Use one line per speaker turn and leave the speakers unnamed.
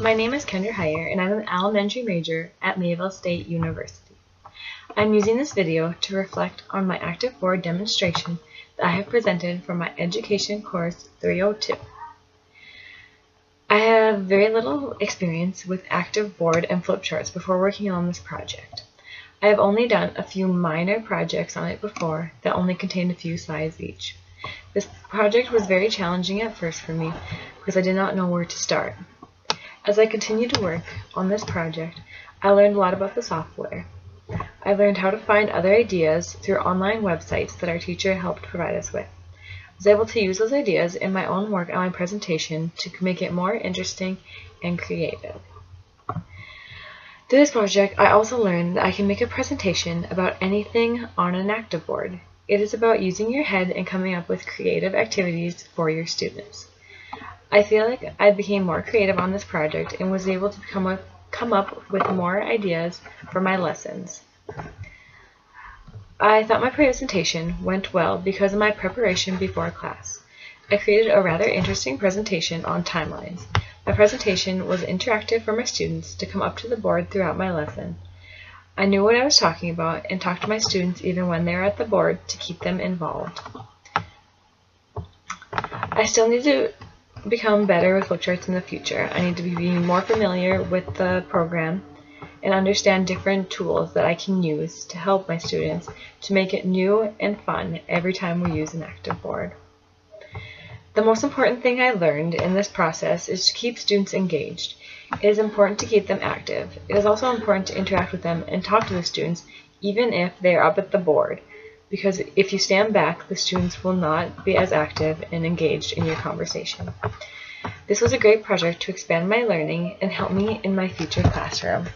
my name is Kendra Heyer, and I'm an elementary major at Mayville State University. I'm using this video to reflect on my ActivBoard demonstration that I have presented for my Education Course 302. I have very little experience with ActivBoard and flipcharts before working on this project. I have only done a few minor projects on it before that only contained a few slides each. This project was very challenging at first for me because I did not know where to start. As I continued to work on this project, I learned a lot about the software. I learned how to find other ideas through online websites that our teacher helped provide us with. I was able to use those ideas in my own work on my presentation to make it more interesting and creative. Through this project, I also learned that I can make a presentation about anything on an ActivBoard. It is about using your head and coming up with creative activities for your students. I feel like I became more creative on this project and was able to come up with more ideas for my lessons. I thought my presentation went well because of my preparation before class. I created a rather interesting presentation on timelines. My presentation was interactive for my students to come up to the board throughout my lesson. I knew what I was talking about and talked to my students even when they were at the board to keep them involved. I still need to become better with flipcharts in the future. I need to be more familiar with the program and understand different tools that I can use to help my students to make it new and fun every time we use an ActivBoard. The most important thing I learned in this process is to keep students engaged. It is important to keep them active. It is also important to interact with them and talk to the students even if they are up at the board, because if you stand back, the students will not be as active and engaged in your conversation. This was a great project to expand my learning and help me in my future classroom.